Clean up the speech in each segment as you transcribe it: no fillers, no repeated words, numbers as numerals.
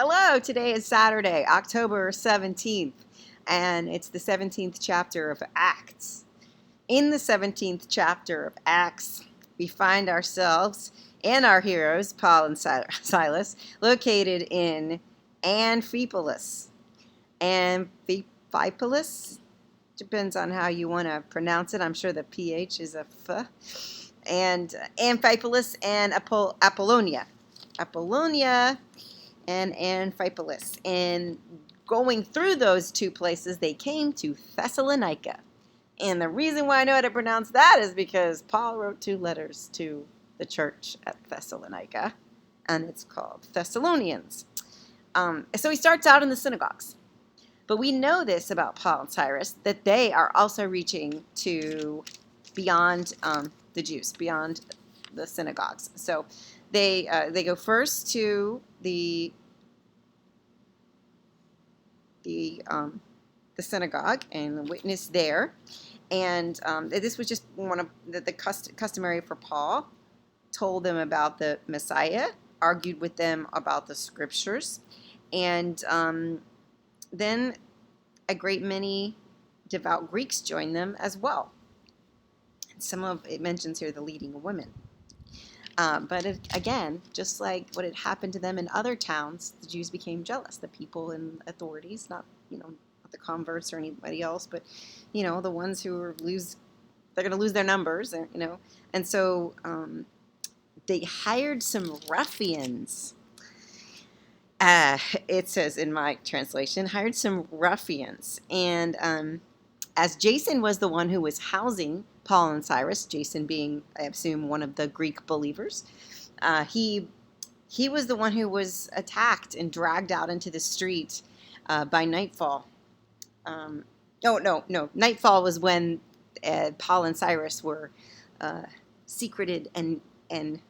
Hello, today is Saturday, October 17th, and it's the 17th chapter of Acts. In the 17th chapter of Acts, we find ourselves and our heroes, Paul and Silas, located in Amphipolis. Amphipolis? Depends on how you want to pronounce it. I'm sure the PH is a F. And Amphipolis and Apollonia. Apollonia and Amphipolis. And going through those two places, they came to Thessalonica. And the reason why I know how to pronounce that is because Paul wrote 2 letters to the church at Thessalonica, and it's called Thessalonians. So he starts out in the synagogues. But we know this about Paul and Silas, that they are also reaching to beyond the Jews, beyond the synagogues. So they go first to the synagogue and witness there. And this was just one of the customary for Paul. Told them about the Messiah, argued with them about the scriptures, and then a great many devout Greeks joined them as well. Some of it mentions here the leading women. But again, just like what had happened to them in other towns, the Jews became jealous. The people in authorities, not the converts or anybody else, but the ones who they're going to lose their numbers, and so they hired some ruffians. It says in my translation, hired some ruffians, and as Jason was the one who was housing Paul and Silas, Jason being, I assume, one of the Greek believers, he was the one who was attacked and dragged out into the street by nightfall. No. Nightfall was when Paul and Silas were secreted and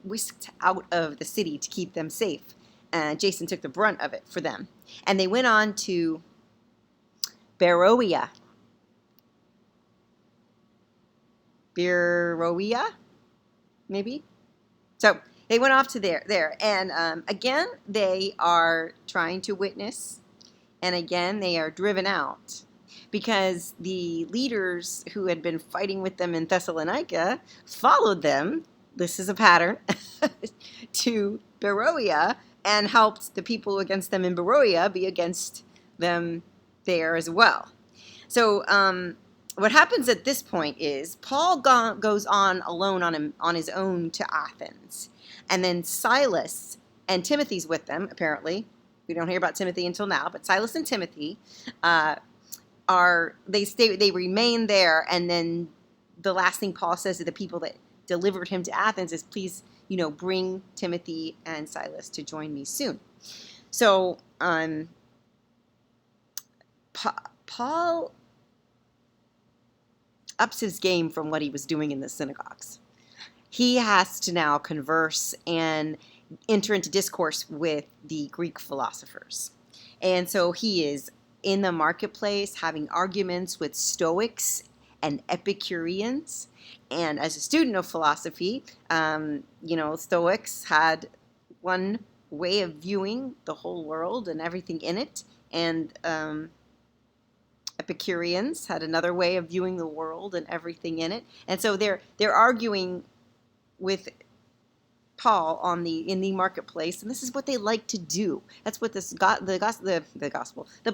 whisked out of the city to keep them safe. Jason took the brunt of it for them. And they went on to Beroia, maybe? So they went off to there. And again, they are trying to witness. And again, they are driven out because the leaders who had been fighting with them in Thessalonica followed them. This is a pattern to Beroia and helped the people against them in Beroia be against them there as well. So what happens at this point is Paul goes on alone on his own to Athens. And then Silas and Timothy's with them, apparently. We don't hear about Timothy until now, but Silas and Timothy they remain there. And then the last thing Paul says to the people that delivered him to Athens is, please, bring Timothy and Silas to join me soon. So Paul ups his game from what he was doing in the synagogues. He has to now converse and enter into discourse with the Greek philosophers. And so he is in the marketplace having arguments with Stoics and Epicureans. And as a student of philosophy, Stoics had one way of viewing the whole world and everything in it. And Epicureans had another way of viewing the world and everything in it. And so they're arguing with Paul in the marketplace, and this is what they like to do. That's what the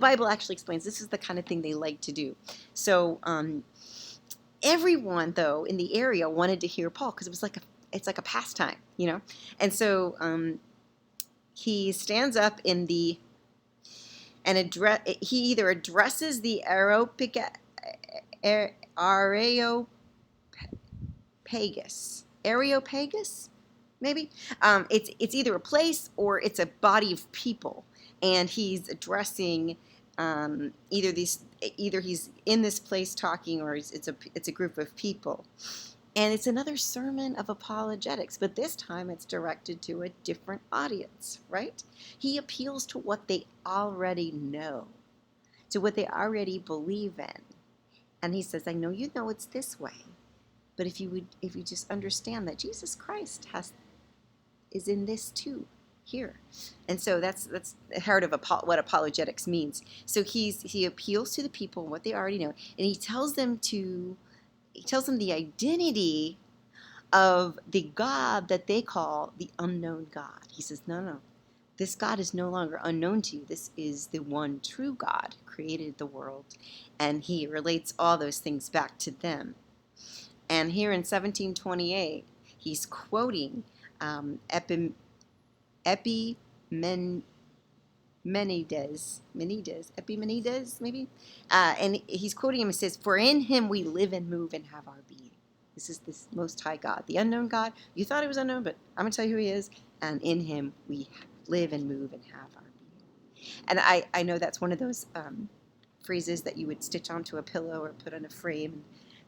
Bible actually explains. This is the kind of thing they like to do. So everyone though in the area wanted to hear Paul because it's like a pastime, And so he stands up in the he either addresses the Areopagus, maybe. It's either a place or it's a body of people, and he's addressing either he's in this place talking, or it's a group of people. And it's another sermon of apologetics, but this time it's directed to a different audience, right? He appeals to what they already know, to what they already believe in. And he says, I know you know it's this way, but if you just understand that Jesus Christ is in this too, here. And so that's the heart of what apologetics means. So he appeals to the people what they already know, and he tells them the identity of the God that they call the unknown God. He says, no, this God is no longer unknown to you. This is the one true God who created the world, and he relates all those things back to them. And here in 1728, he's quoting Epimenides, maybe? And he's quoting him and says, "For in him we live and move and have our being." This is this Most High God, the unknown God. You thought he was unknown, but I'm going to tell you who he is. And in him we live and move and have our being. And I know that's one of those phrases that you would stitch onto a pillow or put on a frame and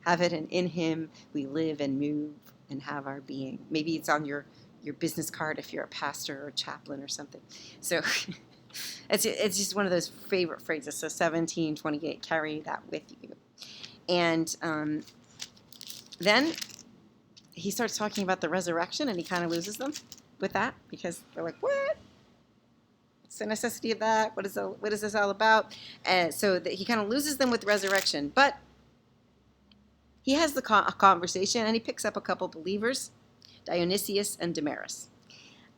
have it. And in him we live and move and have our being. Maybe it's on your business card if you're a pastor or a chaplain or something. So it's just one of those favorite phrases. So 1728, carry that with you. And then he starts talking about the resurrection, and he kind of loses them with that because they're like, what? What's the necessity of that? What is this all about? And so he kind of loses them with resurrection. But he has the conversation, and he picks up a couple believers, Dionysius and Damaris.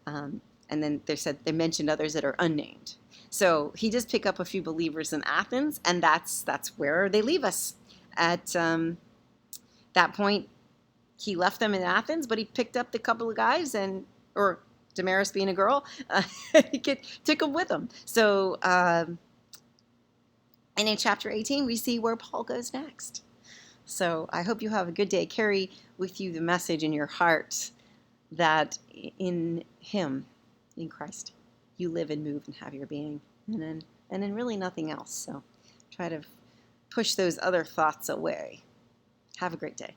And then they mentioned others that are unnamed. So he does pick up a few believers in Athens, and that's where they leave us. At that point, he left them in Athens, but he picked up the couple of guys, or Damaris being a girl, he took them with him. So, and in chapter 18, we see where Paul goes next. So I hope you have a good day. Carry with you the message in your heart that in him, in Christ, you live and move and have your being, and in really nothing else. So try to push those other thoughts away. Have a great day.